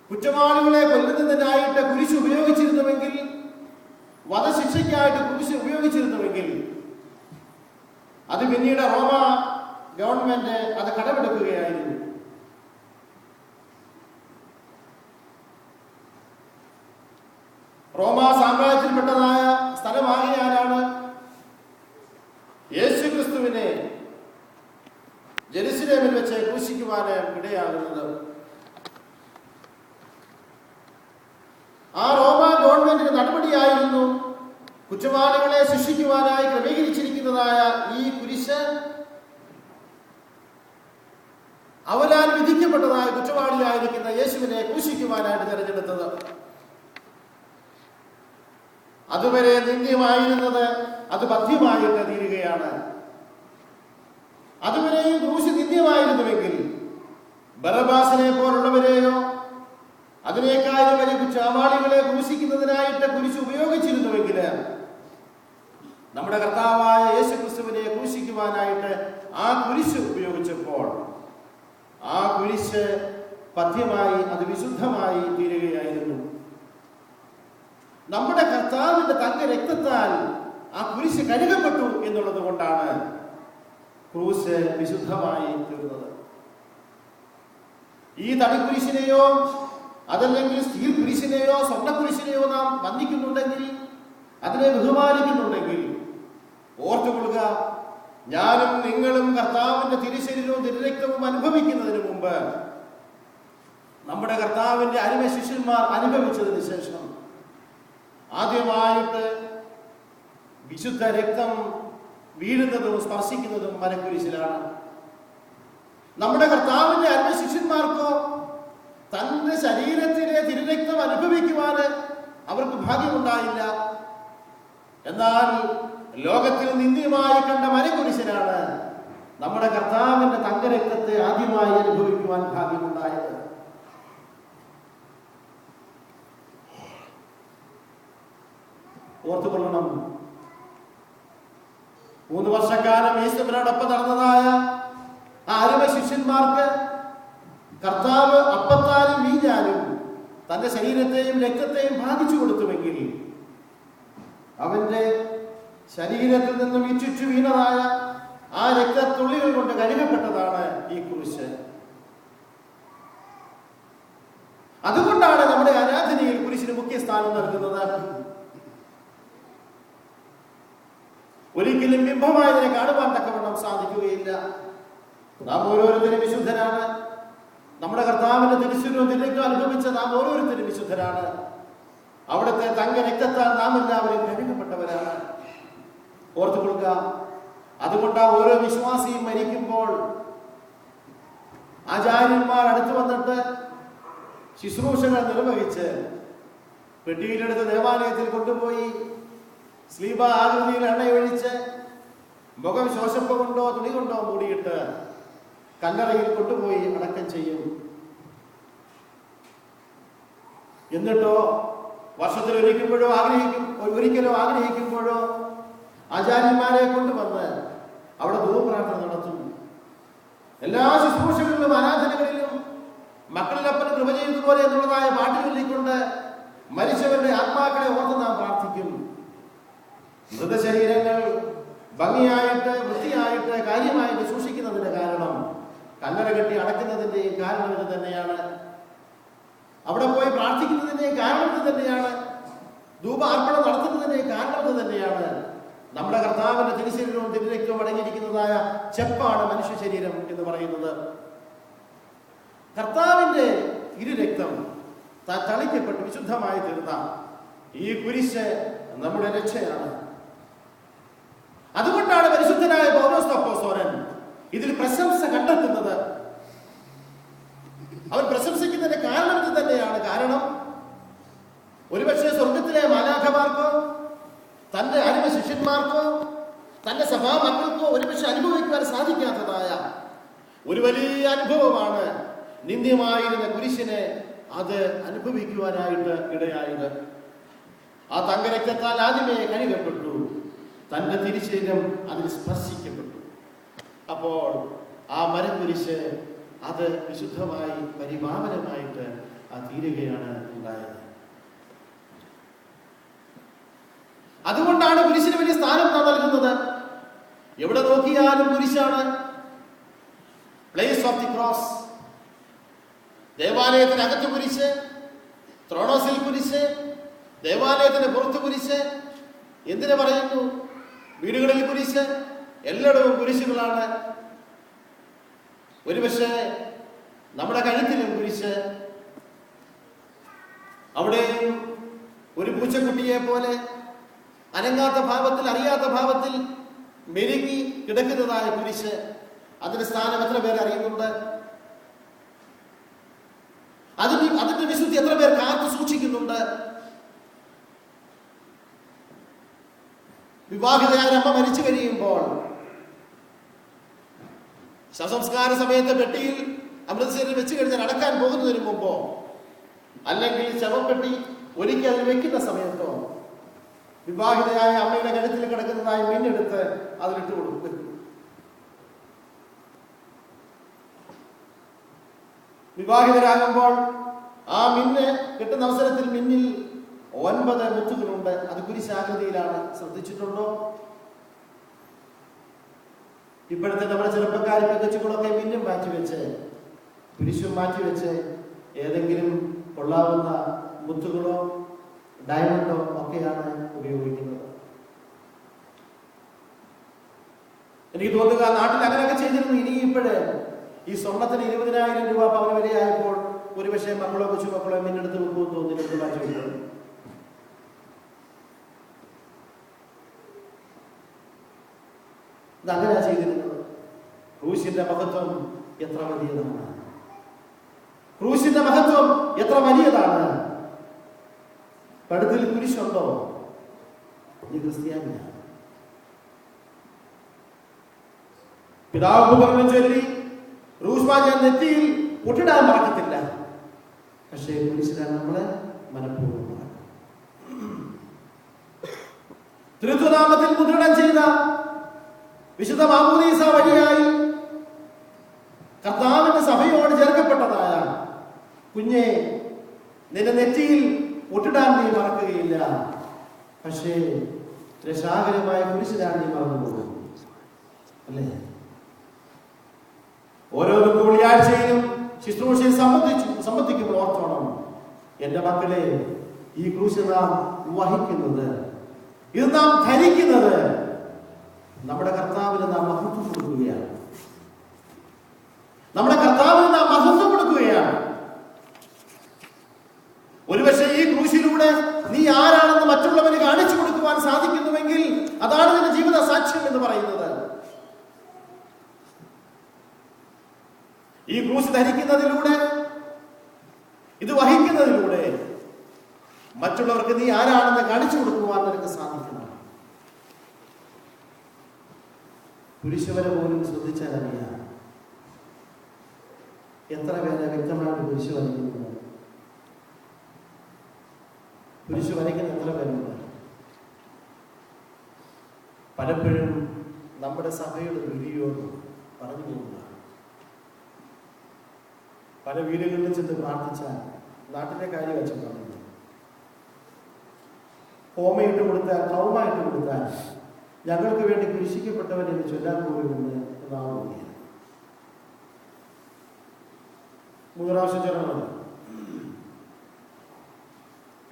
കുറ്റവാളികളെ കൊല്ലുന്നതിനായിട്ട് കുരിശ് ഉപയോഗിച്ചിരുന്നുവെങ്കിൽ, വധശിക്ഷയ്ക്കായിട്ട് കുരിശ് ഉപയോഗിച്ചിരുന്നുവെങ്കിൽ, അത് പിന്നീട് റോമ ഗവൺമെന്റ് അത് കടമെടുക്കുകയായിരുന്നു. റോമ സാമ്രാജ്യത്തിൽപ്പെട്ടതായ സ്ഥലമാകിയാലാണ് യേശു ക്രിസ്തുവിനെ ജെറുസലേമിൽ വെച്ച് ക്രൂശിക്കുവാൻ ഇടയാകുന്നത്. ആ റോമ ഗവൺമെന്റിന്റെ നടപടിയായിരുന്നു കുറ്റവാളികളെ ശിക്ഷിക്കുവാനായി ക്രമീകരിച്ചിരിക്കുന്നതായ ഈ കുരിശ് അവരാൽ വിധിക്കപ്പെട്ടതായ കുറ്റവാളിയായിരിക്കുന്ന യേശുവിനെ ക്രൂശിക്കുവാനായിട്ട് തിരഞ്ഞെടുത്തത്. അതുവരെ നിന്ദ്യമായിരുന്നത് അത് ബദ്ധ്യമായിട്ട് തീരുകയാണ്. അതുവരെയും ക്രൂശ് നിന്ദ്യമായിരുന്നുവെങ്കിൽ ബറബ്ബാസിനെ പോലുള്ളവരെയോ അതിനേക്കാളും വലിയ കുറ്റവാളികളെ ക്രൂശിക്കുന്നതിനായിട്ട് കുരിശ് ഉപയോഗിച്ചിരുന്നുവെങ്കിൽ, നമ്മുടെ കർത്താവായ യേശു ക്രിസ്തുവിനെ ക്രൂശിക്കുവാനായിട്ട് ആ കുരിശ് ഉപയോഗിച്ചപ്പോൾ ആ കുരിശ് പഥ്യമായി, അത് വിശുദ്ധമായി തീരുകയായിരുന്നു. നമ്മുടെ കർത്താവിന്റെ തങ്ക രക്തത്താൽ ആ കുരിശ് കഴുകപ്പെട്ടു എന്നുള്ളത് കൊണ്ടാണ് ക്രൂശ് വിശുദ്ധമായി തീർന്നത്. ഈ തടിക്കുരിശിനെയോ അതല്ലെങ്കിൽ സ്റ്റീൽ കുരിശിനെയോ സ്വർണ്ണക്കുരിശിനെയോ നാം വന്ദിക്കുന്നുണ്ടെങ്കിൽ, അതിനെ ബഹുമാനിക്കുന്നുണ്ടെങ്കിൽ, ഓർത്തുകൊള്ളുക, ഞാനും നിങ്ങളും കർത്താവിന്റെ തിരുശരീരവും തിരുരക്തവും അനുഭവിക്കുന്നതിന് മുമ്പ് നമ്മുടെ കർത്താവിന്റെ അരുമ ശിഷ്യന്മാർ അനുഭവിച്ചതിന് ശേഷം ആദ്യമായിട്ട് വിശുദ്ധ രക്തം വീഴുന്നതും സ്പർശിക്കുന്നതും മരക്കുരിശിലാണ്. നമ്മുടെ കർത്താവിന്റെ അന്യശിഷ്യന്മാർക്കോ തന്റെ ശരീരത്തിലെ തിരുരക്തം അനുഭവിക്കുവാന് അവർക്ക് ഭാഗ്യമുണ്ടായില്ല. എന്നാൽ ലോകത്തിൽ നിന്ദ്യമായി കണ്ട മരക്കുരിശിലാണ് നമ്മുടെ കർത്താവിന്റെ തങ്കരക്തത്തെ ആദ്യമായി അനുഭവിക്കുവാൻ ഭാഗ്യമുണ്ടായത്. ഓർത്തുകൊള്ളണം, 3 വർഷക്കാലം യേശുവിനോടൊപ്പം നടന്നതായ ആ അരുമ ശിഷ്യന്മാർക്ക് കർത്താവ് അപ്പത്താലും വീഞ്ഞാലും തന്റെ ശരീരത്തെയും രക്തത്തെയും ഭാഗിച്ചു കൊടുത്തുവെങ്കിൽ അവന്റെ ശരീരത്തിൽ നിന്നും ഇറ്റിറ്റു വീണതായ ആ രക്തത്തുള്ളികൾ കൊണ്ട് കഴുകപ്പെട്ടതാണ് ഈ കുരിശ്. അതുകൊണ്ടാണ് നമ്മുടെ ആരാധനയിൽ കുരിശിന് മുഖ്യ സ്ഥാനം നൽകുന്നത്. ഒരിക്കലും ബിംബമായതിനെ കാണുവാൻ തക്കവണ്ണം സാധിക്കുകയില്ല. നാം ഓരോരുത്തരും വിശുദ്ധരാണ്. നമ്മുടെ കർത്താവിന്റെ തിരുശരീരവും തിരുരക്തവും അനുഭവിച്ച നാം ഓരോരുത്തരും വിശുദ്ധരാണ്. അവിടുത്തെ തങ്ക രക്തത്താൽ നാം എല്ലാവരും കഴുകപ്പെട്ടവരാണ്. ഓർത്തുകൊള്ളുക. അതുകൊണ്ട് ഓരോ വിശ്വാസിയും മരിക്കുമ്പോൾ ആചാര്യന്മാർ അടുത്തു വന്നിട്ട് ശുശ്രൂഷകൾ നിർവഹിച്ച് പെട്ടിയിലെടുത്ത് ദേവാലയത്തിൽ കൊണ്ടുപോയി സ്ലീബ ആകൃതിയിൽ എണ്ണയൊഴിച്ച് മുഖം ശോശപ്പ കൊണ്ടോ തുണി കൊണ്ടോ മൂടിയിട്ട് കല്ലറയിൽ കൊണ്ടുപോയി അടക്കം ചെയ്യും. എന്നിട്ടോ വർഷത്തിൽ ഒരിക്കലും ആഗ്രഹിക്കുമ്പോഴോ ആചാര്യന്മാരെ കൊണ്ടുവന്ന് അവിടെ ധൂപ്രാർത്ഥന നടത്തും. എല്ലാ ശുശ്രൂഷകളിലും ആരാധനകളിലും മക്കളിലപ്പൻ കൃപ ചെയ്തതുപോലെ എന്നുള്ളതായ പാട്ട് ചൊല്ലിക്കൊണ്ട് മരിച്ചവരുടെ ആത്മാക്കളെ ഓർത്ത് നാം പ്രാർത്ഥിക്കും. മൃതശരീരങ്ങൾ ഭംഗിയായിട്ട് വൃത്തിയായിട്ട് കാര്യമായിട്ട് സൂക്ഷിക്കുന്നതിന്റെ കാരണം കല്ലറ കെട്ടി അടയ്ക്കുന്നതിന്റെയും കാരണം ഇത് തന്നെയാണ്. അവിടെ പോയി പ്രാർത്ഥിക്കുന്നതിന്റെയും കാരണം ഇത് തന്നെയാണ്. ധൂപാർപ്പണം നടത്തുന്നതിന്റെയും കാരണം ഇത് തന്നെയാണ്. നമ്മുടെ കർത്താവിന്റെ തിരുശരീരവും തിരുരക്തവും അടങ്ങിയിരിക്കുന്നതായ ചെപ്പാണ് മനുഷ്യ ശരീരം എന്ന് പറയുന്നത്. കർത്താവിന്റെ ഇരുരക്തം തളിക്കപ്പെട്ട് വിശുദ്ധമായി തീർന്ന ഈ കുരിശ് നമ്മുടെ രക്ഷയാണ്. അതുകൊണ്ടാണ് പരിശുദ്ധനായ പൗലോസ് അപ്പോസ്തലൻ ഇതിൽ പ്രശംസ കണ്ടെത്തുന്നത്. അവൻ പ്രശംസിക്കുന്നതിന്റെ കാരണം ഇത് തന്നെയാണ്. കാരണം ഒരുപക്ഷെ സ്വർഗത്തിലെ മാലാഖമാർക്കോ തന്റെ അരുമ ശിഷ്യന്മാർക്കോ തന്റെ സഭാമക്കൾക്കോ ഒരുപക്ഷെ അനുഭവിക്കാൻ സാധിക്കാത്തതായ ഒരു വലിയ അനുഭവമാണ് നിന്ദ്യമായിരുന്ന കുരിശിനെ അത് അനുഭവിക്കുവാനായിട്ട് ഇടയായത്. ആ തങ്കരക്തത്താൽ ആദ്യമേ കഴുകപ്പെട്ടു, തന്റെ തിരുശരീരം അതിൽ സ്പർശിക്കപ്പെട്ടു. അപ്പോൾ ആ മരക്കുരിശ് അത് വിശുദ്ധമായി പരിപാവനമായിട്ട് തീരുകയാണ് ഉണ്ടായത്. അതുകൊണ്ടാണ് കുരിശിന് വലിയ സ്ഥാനം നാം നൽകുന്നത്. എവിടെ നോക്കിയാലും കുരിശാണ്. Place of the cross. ദേവാലയത്തിനകത്ത് കുരിശ്, ത്രോണോസിൽ കുരിശ്, ദേവാലയത്തിന് പുറത്ത് കുരിശ്. എന്തിനു പറയുന്നു? വീടുകളിൽ കുരിശ്, എല്ലായിടവും കുരിശുകളാണ്. ഒരുപക്ഷെ നമ്മുടെ കഴുത്തിലും കുരിശ്. അവിടെയും ഒരു പൂച്ചക്കുട്ടിയെ പോലെ അനങ്ങാത്ത ഭാവത്തിൽ, അറിയാത്ത ഭാവത്തിൽ മെരുങ്ങി കിടക്കുന്നതായ കുരിശ്. അതിന്റെ സ്ഥാനം എത്ര പേർ അറിയുന്നുണ്ട്? അതിന്റെ വിശുദ്ധി എത്ര പേർ കാത്തു സൂക്ഷിക്കുന്നുണ്ട്? വിവാഹിതയായ അമ്മ മരിച്ചു കഴിയുമ്പോൾ ശവസംസ്കാര സമയത്ത് പെട്ടിയിൽ അമൃതസരിൽ വെച്ച് കഴിഞ്ഞാൽ അടക്കാൻ പോകുന്നതിന് മുമ്പോ അല്ലെങ്കിൽ ശവപ്പെട്ടി ഒരിക്കൽ അതിൽ വെക്കുന്ന സമയത്തോ വിവാഹിതയായ അമ്മയുടെ കഴുത്തിൽ കിടക്കുന്നതായി മിന്നെടുത്ത് അതിലിട്ട് കൊടുക്കും. വിവാഹിതരാകുമ്പോൾ ആ മിന്ന് കിട്ടുന്ന അവസരത്തിൽ മിന്നിൽ 9 മുത്തുകളുണ്ട്. അത് കുരിശാകൃതിയിലാണ്. ശ്രദ്ധിച്ചിട്ടുണ്ടോ? ഇപ്പോഴത്തെ നമ്മുടെ ചെറുപ്പക്കാർ പെങ്കച്ചുകളൊക്കെ മിന്നും മാറ്റിവെച്ച് കുരിശും മാറ്റിവെച്ച് ഏതെങ്കിലും കൊള്ളാവുന്ന മുത്തുകളോ ഡയമണ്ടോ ഒക്കെയാണ് ഉപയോഗിക്കുന്നത്. എനിക്ക് തോന്നുക നാട്ടിൽ അങ്ങനെയൊക്കെ ചെയ്തിരുന്നു. ഇനി ഇപ്പോഴേ ഈ സ്വർണത്തിന് 20,000 രൂപ പവന് വരെയായപ്പോൾ ഒരുപക്ഷെ മക്കളോ കൊച്ചുമക്കളോ മിന്നെടുത്ത് വെക്കുമെന്ന് തോന്നുന്നു. മാറ്റി വയ്ക്കുന്നത് ഇതങ്ങനെ ചെയ്തിരുന്നത്. ക്രൂശിന്റെ മഹത്വം എത്ര വലിയതാണ്! ക്രൂശിന്റെ മഹത്വം എത്ര വലിയതാണ്! കഴുത്തിൽ കുരിശുണ്ടോ? നീ ക്രിസ്ത്യാനിയാണ്. പിതാവ് പുത്രനും ചൊല്ലി റൂഷ്മാജ നെറ്റിയിൽ പൊട്ടിടാൻ മറക്കത്തില്ല. പക്ഷേ കുരിശിലാണ് നമ്മളെ മനഃപൂർവ്വം ത്രിത്വനാമത്തിൽ മുദ്രണം ചെയ്ത വിശുദ്ധ മാമോദീസ വഴിയായി കർത്താവിന്റെ സഭയോട് ചേർക്കപ്പെട്ടതായ കുഞ്ഞെ, നിന്റെ നെറ്റിയിൽ പൊട്ടിടാൻ നീ മറക്കുകയില്ല. പക്ഷേ രക്ഷാകരമായ കുരിശിലാണ് നീ മറന്നുപോകും, അല്ലേ? ഓരോ വെള്ളിയാഴ്ചയിലും ശുശ്രൂഷയെ സംബന്ധിക്കുമ്പോൾ ഓർത്തോണം, എന്റെ മക്കളെ, ഈ ക്രൂശ് നാം വഹിക്കുന്നത്, ഇത് നാം ധരിക്കുന്നത് നമ്മുടെ കർത്താവിന് നാം മഹത്വം കൊടുക്കുകയാണ്. നമ്മുടെ കർത്താവിന് നാം മഹത്വം കൊടുക്കുകയാണ്. ഒരുപക്ഷെ ഈ ക്രൂശിലൂടെ നീ ആരാണെന്ന് മറ്റുള്ളവന് കാണിച്ചു കൊടുക്കുവാൻ സാധിക്കുന്നുവെങ്കിൽ അതാണ് നിന്റെ ജീവിത സാക്ഷ്യം എന്ന് പറയുന്നത്. ഈ ക്രൂശ് ധരിക്കുന്നതിലൂടെ, ഇത് വഹിക്കുന്നതിലൂടെ മറ്റുള്ളവർക്ക് നീ ആരാണെന്ന് കാണിച്ചു കൊടുക്കുവാൻ നിനക്ക് സാധിക്കണം. കുരിശുവരെ പോലും ശ്രദ്ധിച്ചാൽ അറിയാം എത്ര പേരെ വ്യക്തമായിട്ട് കുരിശു വരയ്ക്കുന്നത്. കുരിശു വരയ്ക്കുന്ന എത്ര പേരുണ്ട്? പലപ്പോഴും നമ്മുടെ സഭയുടെ ദുര്യോഗം പറഞ്ഞു പോകുന്നതാണ്. പല വീടുകളിൽ ചെന്ന് പ്രാർത്ഥിച്ചാൽ നാട്ടിലെ കാര്യം വെച്ച് പറയുന്നു. ഹോമയിട്ട് കൊടുത്താൽ, ഹൗമായിട്ട് കൊടുത്താൽ ഞങ്ങൾക്ക് വേണ്ടി കുരിശിക്കപ്പെട്ടവരെ ചൊല്ലാൻ പോകുന്നുണ്ട് എന്നാണ് തോന്നിയത്. 3 പ്രാവശ്യം ചൊല്ലണം.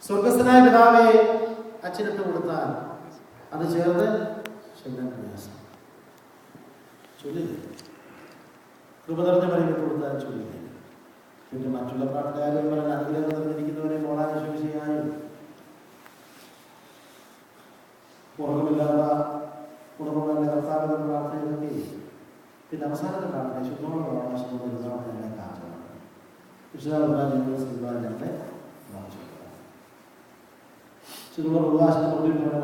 സ്വർഗസ്ഥനായ പിതാവേ അച്ഛനിട്ട് കൊടുത്താൽ അത് ചേർന്ന് ചൊല്ലാൻ പ്രയാസം. ചൊല്ലില്ല. കൃപ നിറഞ്ഞ പണിയിട്ട് കൊടുത്താൽ ചൊല്ലില്ല. പിന്നെ മറ്റുള്ള പ്രാർത്ഥനകാര്യം പറഞ്ഞാൽ അനുഗ്രഹം നിറഞ്ഞിരിക്കുന്നവരെ മോളാൻ ചെയ്യാനും ഉറക്കമില്ലാത്ത കുടുംബങ്ങളുടെ കർത്താവിന്റെ പ്രാർത്ഥനയൊക്കെ. പിന്നെ അവസാനത്തെ പ്രാർത്ഥന ശുദ്ധമുള്ള അവകാശം എല്ലാം കാരണമാണ്. വിശുദ്ധ ശുദ്ധമുള്ള അവകാശം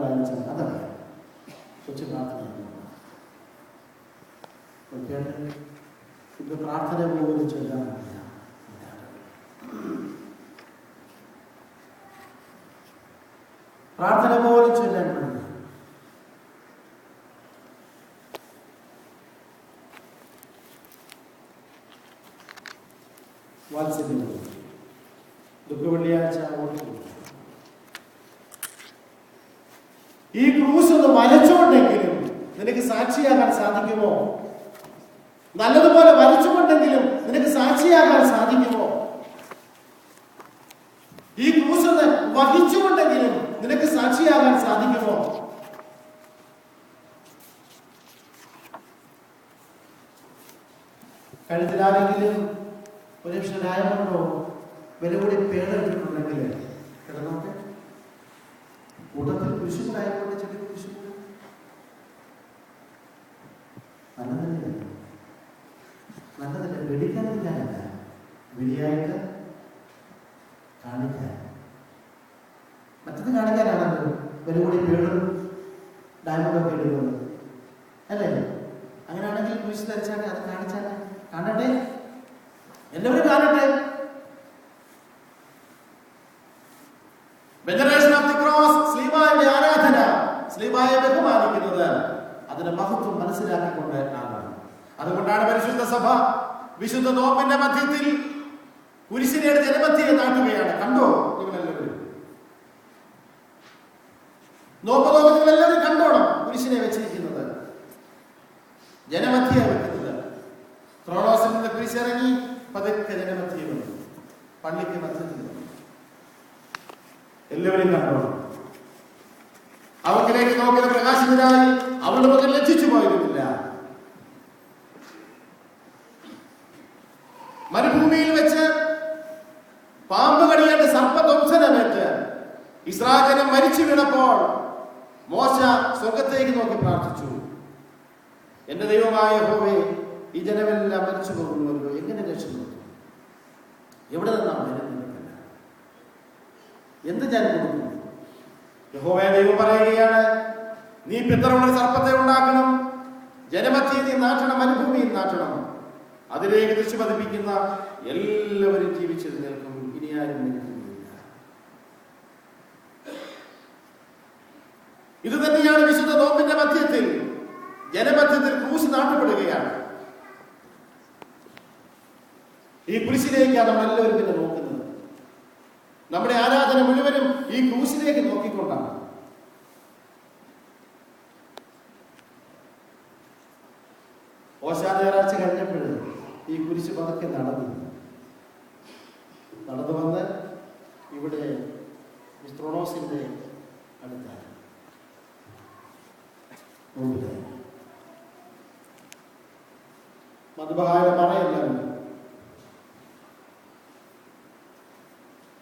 വായിച്ചാൽ അതറിയാം. കൊച്ചു പ്രാർത്ഥന ഇത് പ്രാർത്ഥന പോലും ചൊല്ലാൻ പ്രാർത്ഥന പോലും ചൊല്ലാൻ കഴിയില്ല. വാത്സല്യം ദുഃഖവെള്ളിയാഴ്ച ഓർക്കുന്നു. ഈ ക്രൂശ് ഒന്ന് വരച്ചുകൊണ്ടെങ്കിലും നിനക്ക് സാക്ഷിയാകാൻ സാധിക്കുമോ? നല്ലതുപോലെ വരച്ചുകൊണ്ടെങ്കിലും നിനക്ക് സാക്ഷിയാകാൻ സാധിക്കുമോ? ഈ ക്രൂശ് ഒന്ന് വഹിച്ചുകൊണ്ടെങ്കിലും നിനക്ക് സാക്ഷിയാകാൻ സാധിക്കുമോ? കഴുത്തിലാണെങ്കിലും ഒരു ഡയമണ്ടോ വില കൂടി പേടിട്ടുണ്ടെങ്കിൽ കിടന്നോട്ടെ. കൂട്ടത്തിൽ കുരിശുകൂടായതുകൊണ്ട് ചെറിയ കുരിശുകൂടെ നല്ലതല്ലേ? നല്ലതല്ലേ? പേടിക്കാനില്ല, വിളിയായിട്ട് കാണിക്കാൻ. മറ്റത് കാണിക്കാനാണല്ലോ വില കൂടി പേടും ഡയമണ്ടൊക്കെ എടുക്കുന്നത്, അല്ലേ? അങ്ങനെയാണെങ്കിൽ കുരിശ് ധരിച്ചാൽ അത് കാണിച്ചാൽ കാണട്ടെ, എല്ലാവരും കാണട്ടെ. വെനറേഷൻ ഓഫ് ദി ക്രോസ്, ശ്ലീബായുടെ ആരാധന, ശ്ലീബായെ ബഹുമാനിക്കുന്നത് അതിന്റെ മഹത്വം മനസ്സിലാക്കിക്കൊണ്ട് ആണ്. അതുകൊണ്ടാണ് പരിശുദ്ധ സഭ വിശുദ്ധ നോമ്പിന്റെ മധ്യത്തിൽ കുരിശിനെ ജനമധ്യയെ നാട്ടുകയാണ്. കണ്ടോ നിങ്ങളെല്ലാവരും? നോമ്പ് നിങ്ങളെല്ലാവരും കണ്ടോണം. കുരിശിനെ വെച്ചിരിക്കുന്നത് ജനമധ്യയെ വെക്കുന്നത്. ത്രോണോസിൽ നിന്ന് കുരിശിറങ്ങി പതുക്കെ ജനമധ്യയെ വന്നു, പള്ളിക്ക് മധ്യത്തിൽ വന്നു. എല്ലാവരും കണ്ടോണം. അവക്കിലേക്ക് നോക്കിയ പ്രകാശിതരായി അവളുടെ മകൻ ലജ്ജിച്ചു പോയിരുന്നില്ല. മരുഭൂമിയിൽ വെച്ച് പാമ്പ് കടിയേറ്റ് സർപ്പദംശനമേറ്റ് ഇസ്രായേൽ ജനം മരിച്ചു വീണപ്പോൾ മോശ സ്വർഗത്തേക്ക് നോക്കി പ്രാർത്ഥിച്ചു. എന്റെ ദൈവമായ യഹോവേ, ഈ ജനമെല്ലാം മരിച്ചു പോകുന്നുവല്ലോ, എങ്ങനെ രക്ഷപ്പെടും? എവിടെ നിന്നാണ് വരുന്നത്? എന്ത് ഞാൻ കൊടുക്കും? യഹോവേ ദൈവം പറയുകയാണ്, നീ പിത്തറുള്ള സർപ്പത്തെ ഉണ്ടാക്കണം, ജനമധ്യേ നീ നാട്ടണം, മരുഭൂമിയിൽ നാട്ടണം. അതിലേക്ക് ദൃശ്യ പതിപ്പിക്കുന്ന എല്ലാവരും ജീവിച്ചെഴുന്നേൽക്കും, ഇനി ആരും മരിക്കുകയില്ല. ഇത് തന്നെയാണ് വിശുദ്ധ നോമ്പിന്റെ മധ്യത്തിൽ, ജനമധ്യത്തിൽ ക്രൂശ് നാട്ടപ്പെടുകയാണ്. ഈ കുരിശിലേക്കാണ് നമ്മൾ എല്ലാവരും പിന്നെ നോക്കുന്നത്. നമ്മുടെ ആരാധന മുഴുവനും ഈ ക്രൂശിലേക്ക് നോക്കിക്കൊണ്ടാണ്. ഓശാന ഞായറാഴ്ച കഴിഞ്ഞപ്പോൾ ഈ കുരിശ് പതുക്കെ നടന്നു വന്ന് ഇവിടെ ത്രോണോസിന്റെ അടുത്താണ് മധുബഹായുടെ മറയെല്ലാം.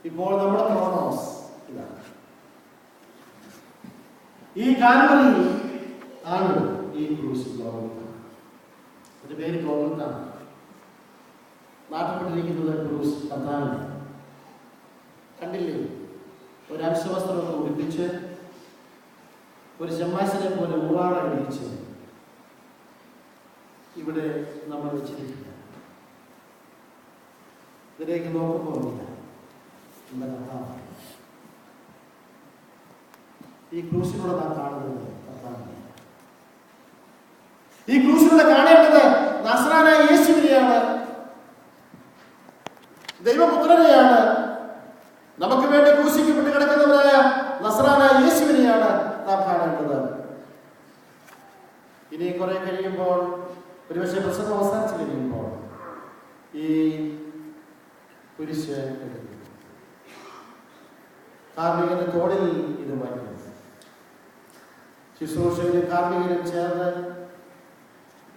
ഇപ്പോൾ നമ്മുടെ ത്രോണോസ് ഇതാണ്. ഈ കാൽവറി ആണ് ഈ ക്രൂശ്. ഒരു പേര് ഗോകുൽത്താണ്. നാട്ടപ്പെട്ടിരിക്കുന്നത് ക്രൂശ് കർത്താവിനെ. കണ്ടില്ലേ? ഒരു അംശവസ്ത്രമൊക്കെ ഉടുപ്പിച്ച് ഒരു ചെമ്മാശനെ പോലെ ഊറാട കഴിച്ച് ഇവിടെ നമ്മൾ വെച്ചിരിക്കുക. ഇതിലേക്ക് നോക്കുമ്പോൾ നമ്മുടെ കർത്താവ്. ഈ ക്രൂശിലൂടെ നാം കാണുന്നത് കർത്താവിനെ. ഈ ക്രൂശിലൂടെ കാണേണ്ടത് നസ്രാനായ യേശുവിനെയാണ്, ദൈവപുത്രനെയാണ്. നമുക്ക് വേണ്ടി ക്രൂശിക്കപ്പെട്ട് കിടക്കുന്നവരായ നസ്രാനായ യേശുവിനെയാണ് നാം കാണേണ്ടത്. ഇനി കുറെ കഴിയുമ്പോൾ, ഒരുപക്ഷെ പ്രസംഗം അവസാനിച്ച് കഴിയുമ്പോൾ, ഈ കുരിശ് എടുക്കും. കാർമികന്റെ തോളിൽ ഇത് വരും. ശുശ്രൂഷകരും കാർമികരും ചേർന്ന്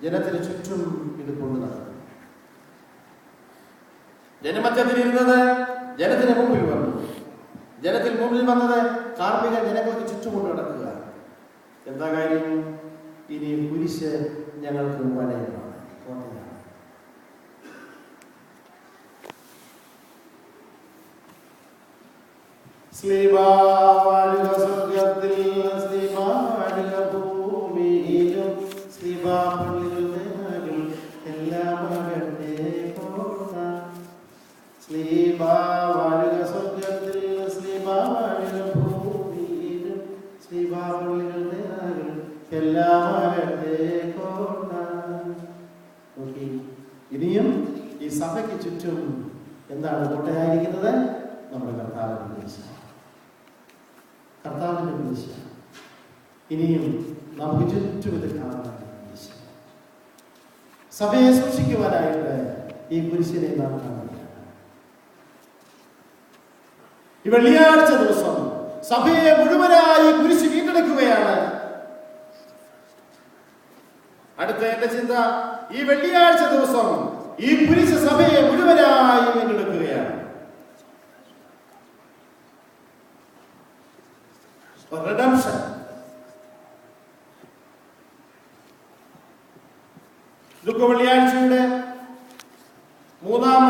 ജനത്തിന് ചുറ്റും ഇത് കൊണ്ടു നടക്കും. ജനമധ്യത്തിൽ ഇരുന്നത് ജനത്തിന് മുമ്പിൽ വന്നു. ജനത്തിൽ മുമ്പിൽ വന്നത് കാർമിക ജനങ്ങൾക്ക് ചുറ്റും കൊണ്ട് നടക്കുക. എന്താ കാര്യം? ഇനി കുരിശ് ഞങ്ങൾക്ക് വലയമാണ്, കോട്ടയാണ്. ശ്രീവാഴുക സ്വർഗത്തിൽ, ശ്രീവാഴുക ഭൂമിയിലും, ശ്രീവാഴുക എല്ലാമാകട്ടെ കോട്ട. ശ്രീവാഴുക സ്വർഗത്തിൽ, ശ്രീവാഴുക ഭൂമിയിലും, ശ്രീവാഴുക എല്ലാമാകട്ടെ കോട്ട. ഓക്കെ, ഇനിയും ഈ സഭയ്ക്ക് ചുറ്റും എന്താണ് കോട്ടയായിരിക്കുന്നത്? നമ്മുടെ കർത്താവിന്റെ കുരിശ്. കർത്താവിന്റെ കുരിശ്. ഇനിയും നമുക്ക് ചുറ്റും ഇത് കാണാനാണ് കുരിശ്. സഭയെ സൂക്ഷിക്കുവാനായിട്ട് ഈ കുരിശിനെ നാം കാണുകയാണ്. ഈ വെള്ളിയാഴ്ച ദിവസം സഭയെ മുഴുവനായി കുരിശ് വീണ്ടെടുക്കുകയാണ്. അടുത്ത എന്റെ ചിന്ത, ഈ വെള്ളിയാഴ്ച ദിവസം ഈ കുരിശ് സഭയെ മുഴുവനായി വീണ്ടെടുക്കുകയാണ്. റിഡംഷൻ. വെള്ളിയാഴ്ചയുടെ 3-ാം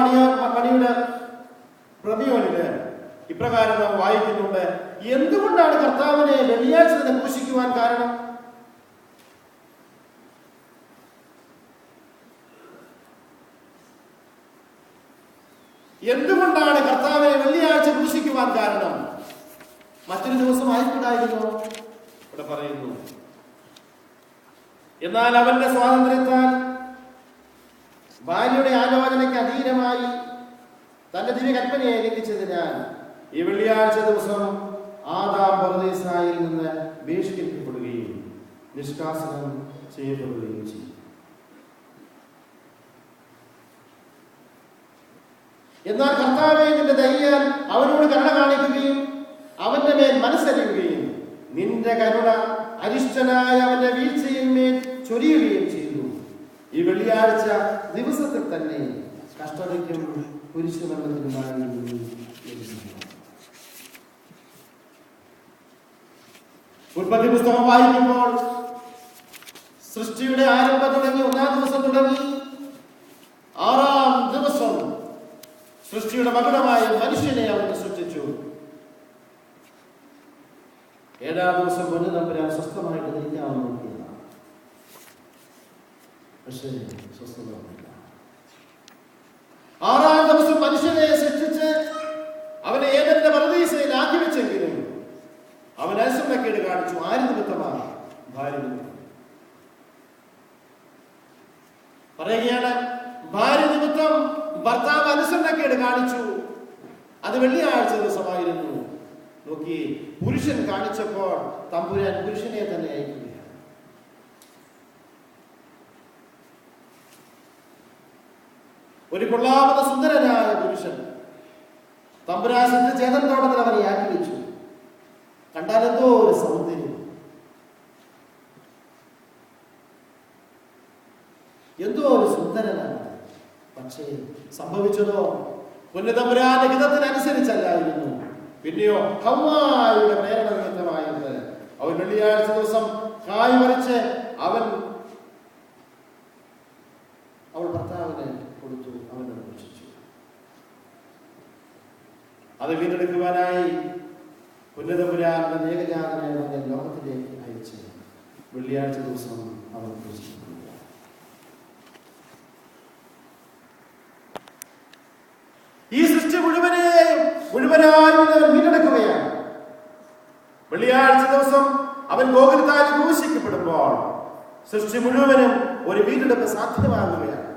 മണിയുടെ പ്രതിയോനില് ഇപ്രകാരം നാം വായിക്കുന്നുണ്ട്. എന്തുകൊണ്ടാണ് കർത്താവിനെ വെള്ളിയാഴ്ച തന്നെ ക്രൂശിക്കുവാൻ കാരണം? എന്തുകൊണ്ടാണ് കർത്താവിനെ വെള്ളിയാഴ്ച ക്രൂശിക്കുവാൻ കാരണം? മറ്റൊരു ദിവസം ആയിക്കൂടായിരുന്നു ഇവിടെ പറയുന്നു. എന്നാൽ അവന്റെ സ്വാതന്ത്ര്യത്താൽ ഭാര്യയുടെ ആലോചനയ്ക്ക് അധീനമായി തന്റെ ദിവ്യകൽപ്പനയെ ലംഘിച്ചതിനാൽ ഈ വെള്ളിയാഴ്ച ദിവസം ആദാം പർദീസായിൽ നിന്ന് ബഹിഷ്കരിക്കപ്പെടുകയും നിഷ്കാസനം ചെയ്യപ്പെടുകയും ചെയ്യും. എന്നാൽ കർത്താവേ, നിന്റെ ദയയാൽ അവനോട് കരുണ കാണിക്കുകയും അവന്റെ മേൽ മനസ്സറിയുകയും നിന്റെ കരുണ അരിഷ്ടനായ അവന്റെ വീഴ്ചയിന്മേൽ ചൊരിയുകയും ചെയ്തു. ഈ വെള്ളിയാഴ്ച ദിവസത്തിൽ തന്നെ കഷ്ടതയ്ക്കും കുരിശുമരണത്തിനുമായി ഉൽപ്പത്തി പുസ്തകം വായിക്കുമ്പോൾ സൃഷ്ടിയുടെ ആരംഭം തുടങ്ങി, ഒന്നാം ദിവസം തുടങ്ങി, ആറാം ദിവസം സൃഷ്ടിയുടെ മകുടമായ മനുഷ്യനെ അവൻ സൃഷ്ടിച്ചു. ഏഴാം ദിവസം പൊന്നു തമ്പുരാൻ സ്വസ്ഥമായിട്ട് നിൽക്കാമെന്ന് നോക്കിയതാണ്. പക്ഷേ സ്വസ്ഥത വന്നില്ല. ആറാം ദിവസം മനുഷ്യനെ സൃഷ്ടിച്ച് അവനെ ഏതെന്റെ പരദീസയിൽ ആക്കി വെച്ചെങ്കിലും അവൻ അനുസരണക്കേട് കാണിച്ചു. ആര് നിമിത്തമാണ്? ഭാര്യ നിമിത്തം. പറയുകയാണ്, ഭാര്യ നിമിത്തം ഭർത്താവ് അനുസരണക്കേട് കാണിച്ചു. അത് വെള്ളിയാഴ്ച ദിവസമായിരുന്നു. നോക്കി, പുരുഷൻ കാണിച്ചപ്പോൾ തമ്പുരാൻ പുരുഷനെ തന്നെ അയക്കുകയാണ്. ഒരു കൊള്ളാമത സുന്ദരനായ പുരുഷൻ തമ്പുരാൻ ചേതനത്തോടത്തിൽ അവരെ ആക്കി വെച്ചു. കണ്ടാൽ എന്തോ ഒരു സൗന്ദര്യം, എന്തോ ഒരു സുന്ദരനാണ്. പക്ഷേ സംഭവിച്ചതോ പുണ്യതമ്പുരാന്റെ ഹിതത്തിനനുസരിച്ചല്ലായിരുന്നു. പിന്നെയോ ഹവ്വായുടെ പ്രേരണ നിമിത്തമായത്. അവൻ വെള്ളിയാഴ്ച ദിവസം കായ് പറിച്ച് അവൾ ഭർത്താവിനെ കൊടുത്തു, അവനെ ഭക്ഷിച്ചു. അത് വീണ്ടെടുക്കുവാനായി പുണ്യതമ്പുരാന്റെ ഏകജാതനായ മകൻ ലോകത്തിലേക്ക് അയച്ച് വെള്ളിയാഴ്ച ദിവസം അവൻ ഭക്ഷിച്ചു. ഈ സൃഷ്ടി മുഴുവനായി വീണ്ടെടുക്കുകയാണ്. വെള്ളിയാഴ്ച ദിവസം അവൻ ഗോകുലത്താൽ ക്രൂശിക്കപ്പെടുമ്പോൾ സൃഷ്ടി മുഴുവനും ഒരു വീണ്ടെടുപ്പ് സാധ്യമാകുകയാണ്.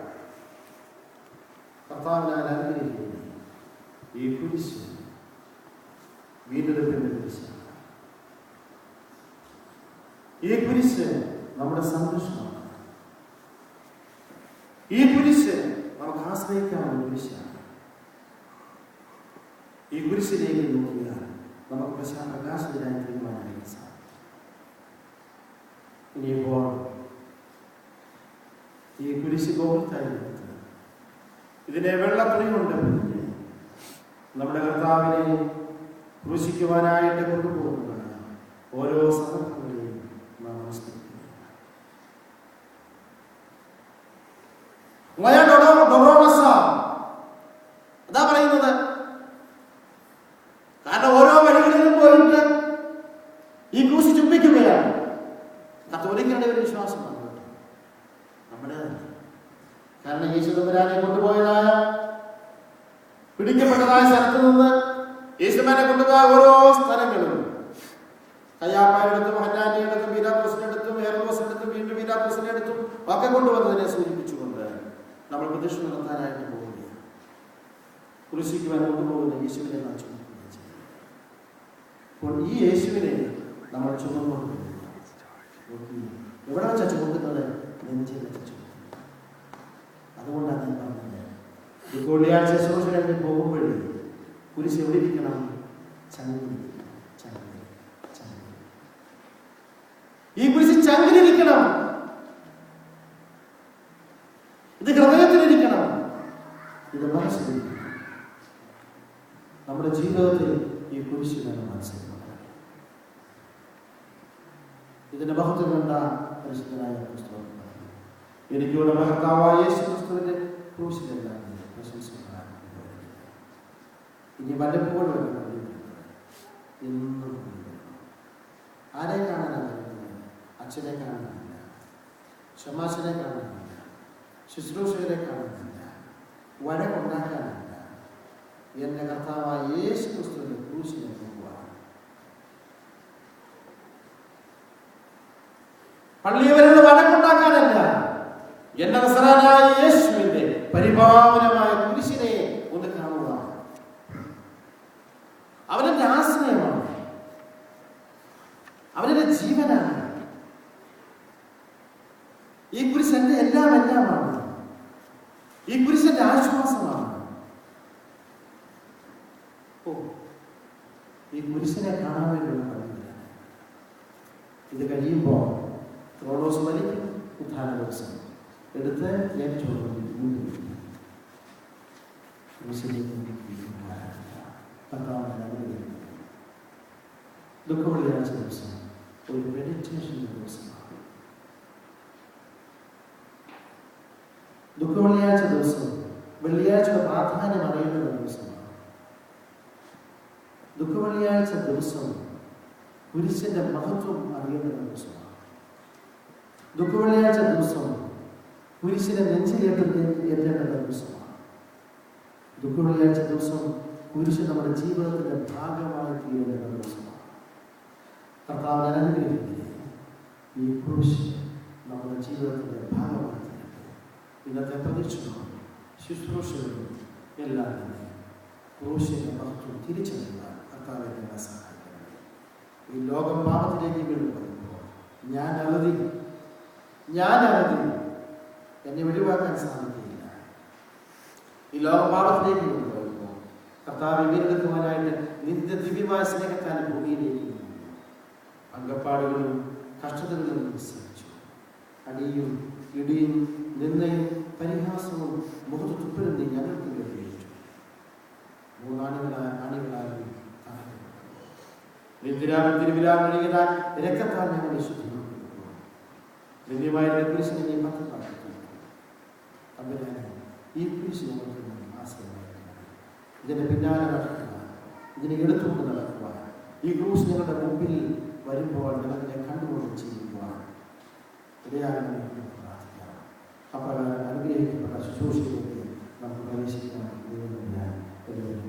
കർത്താവിനാൽ അനുഗ്രഹിക്കുന്നു. ഈ കുരിശ് വീണ്ടെടുപ്പിന്റെ കുരിശാണ്. ഈ കുരിശ് നമ്മുടെ സംരക്ഷണമാണ്. ഈ കുരിശ് നമുക്ക് ആശ്രയിക്കാവുന്ന കുരിശാണ്. ഈ കുരിശിലേക്ക് നോക്കിയാൽ നമുക്ക് പ്രകാശത്തിനായി തീരുമാനമാക്കാൻ സാധിക്കും. ഇനിയിപ്പോൾ ഈ കുരിശ് ഗോകുലത്തായി ഇതിനെ വെള്ളത്തുണി കൊണ്ട് പിടിഞ്ഞ് നമ്മുടെ കർത്താവിനെ ക്രൂശിക്കുവാനായിട്ട് കൊണ്ടുപോകുന്നതാണ്. ഓരോ സന്ദർഭങ്ങളെയും നാം അതാ പറയുന്നത്. കാരണം ഓരോ വഴികളിലും പോയിട്ട് ഈ ക്രൂശ് ചുംബിക്കുകയാണ്. കത്തോലിക്കരുടെ ഒരു വിശ്വാസമാണ് നമ്മുടെ. കാരണം യേശുദമ്പുരാനെ കൊണ്ടുപോയതായ, പിടിക്കപ്പെട്ടതായ സ്ഥലത്ത് നിന്ന് യേശുദമ്പുരാനെ കൊണ്ടുപോയ ഓരോ സ്ഥലങ്ങളും കയ്യാപ്പായടുത്തും ഹന്നാന്റെടുത്തും പീലാത്തോസിനടുത്തും ഹെരോദോസിനടുത്തും വീണ്ടും പീലാത്തോസിനടുത്തും ഒക്കെ കൊണ്ടുവന്നതിനെ സൂചിപ്പിച്ചുകൊണ്ട് നമ്മൾ പ്രതിഷ്ഠ നടത്താനായിട്ട് പോവുകയാണ്. ക്രൂശിക്കുവാൻ കൊണ്ടുപോകുന്ന യേശുവിനെ നാം ചുമക്കുകയാണ്. അപ്പോൾ ഈ യേശുവിനെ നമ്മൾ ചുമന്നുകൊണ്ട് എവിടെ വെച്ചാ ചുമക്കുന്നത്? നെഞ്ചിൽ വെച്ച ചുമക്കുന്നത്. അതുകൊണ്ടാണ് ഞാൻ പറഞ്ഞത്, ഈ വെള്ളിയാഴ്ച ശുശ്രൂഷ കഴിഞ്ഞ് പോകുമ്പോഴേ കുരിശ് എവിടെ ഇരിക്കണം? ചങ്കിലിരിക്കണം. ഈ കുരിശ് ചങ്കിലിരിക്കണം. ഇത് ഹൃദയത്തിലിരിക്കണം. ഇത് മനസ്സിലിരിക്കണം. നമ്മുടെ ജീവിതത്തിൽ ഈ കുരിശിനാണ് മനസ്സിലാക്കുന്നത്. ഇതിന്റെ മഹത്വം കണ്ട പരിശുദ്ധനായ പുസ്തകം എനിക്കിവിടെ മഹത്താവായ യേശു ക്രിസ്തുവിന്റെ ക്രൂശിലെല്ലാം പ്രശംസിക്കാൻ ഇനി വല്ലപ്പോഴും എന്നും ആരെ കാണാനാണ്? അച്ഛനെ കാണാനില്ല, ഷമാശനെ കാണാനില്ല, ശുശ്രൂഷകരെ കാണാനില്ല, വഴക്കുണ്ടാക്കാനില്ല. എന്റെ കർത്താവായ യേശു ക്രിസ്തുവിന്റെ ക്രൂശിനെ പോകുവാൻ പള്ളിയെ വരുന്ന വഴക്കുണ്ടാക്കാനല്ല, എന്റെ നസറാനായ യേശുവിന്റെ പരിപാവനമായ കുരിശിനെ ഒന്ന് കാണുക. അവനെന്റെ ആശ്രയമാണ്, അവനെന്റെ ജീവനാണ്. ഈ കുരിശ് എന്റെ എല്ലാമാണ്. ഈ കുരിശ് എന്റെ ആശ്വാസമാണ്. ഈ കുരിശിനെ കാണാൻ വേണ്ടിയുള്ള കഴിവില്ല. ഇത് കഴിയുമ്പോൾ ക്രോണോസ് വലിക്കും. ഉദ്ധാന ദിവസം എടുത്ത് ദുഃഖവെള്ളിയാഴ്ച ദിവസം ഒരു മെഡിറ്റേഷൻ്റെ ദിവസമാണ്. ദുഃഖവെള്ളിയാഴ്ച ദിവസം വെള്ളിയാഴ്ചയുടെ പ്രാധാന്യം അറിയുന്ന ദിവസമാണ്. ദുഃഖവെള്ളിയാഴ്ച ദിവസം കുരിശിന്റെ മഹത്വം അറിയുന്ന ദിവസമാണ്. ദുഃഖവെള്ളിയാഴ്ച ദിവസം കുരിശിനെ നെഞ്ചിലേറ്റേണ്ട ദിവസമാണ്. ദുഃഖവെള്ളിയാഴ്ച ദിവസം കുരിശ് നമ്മുടെ ജീവിതത്തിന്റെ ഭാഗമായി തീരേണ്ട ദിവസമാണ്. കർത്താവിനെ അനുഗ്രഹിക്കുന്നത് ഈ കുരിശ് നമ്മുടെ ജീവിതത്തിന്റെ ഭാഗമായി തീരട്ടെ. ഇന്നത്തെ പ്രതീക്ഷകളും ശുശ്രൂഷകളും എല്ലാം തന്നെ ക്രൂശിന്റെ മഹത്വം തിരിച്ചറിയുവാൻ കർത്താവെ ഞങ്ങളെ സഹായിക്കണമേ. ഈ ലോകം പാപത്തിലേക്ക് വീണ്ടും വരുമ്പോൾ ഞാൻ അറുതി എന്നെ ഒഴിവാക്കാൻ സാധിക്കുകയില്ല. ഈ ലോകപാപത്തിലേക്ക് കൊണ്ടുപോകുമ്പോൾ കർത്താവ് വീണ്ടെടുക്കുവാനായിട്ട് നിന്റെ ദിവ്യമായ സ്നേഹത്താൽ ഭൂമിയിലേക്ക് അംഗപ്പാടുകളും കഷ്ടതകളും സഹിച്ചു. അടിയും ഇടിയും നിന്നയും പരിഹാസവും മുഖത്ത് തുപ്പലും നീ ഞങ്ങൾക്ക് വേണ്ടിയിട്ടു. മൂന്നാണികളാലും തിരുവിലാമൊഴികളാൽ രക്തത്താൽ ഞങ്ങൾ ശുദ്ധിക്കുന്നു. ധന്യമായ കുരിശിനെ നീ പത്രപ്പാടുന്നു. തമ്പുരാനെ ഈ കുരിശ് ഞങ്ങൾക്ക് ആശ്രയമായിരിക്കണം. ഇതിന്റെ പിന്നാലെ നടക്കുക, ഇതിനെ എടുത്തുകൊണ്ട് നടക്കുക. ഈ ക്രൂശ് ഞങ്ങളുടെ മുമ്പിൽ വരുമ്പോൾ ഞങ്ങളതിനെ കണ്ടുകൊണ്ട് ചെയ്യുവാൻ ഇടയാകണം പ്രാർത്ഥിക്കാം. അപ്രകാരം അനുഗ്രഹിക്കപ്പെട്ട ശുശ്രൂഷയിലേക്ക് നമുക്ക് പ്രവേശിക്കാൻ ദൈവം എല്ലാവരും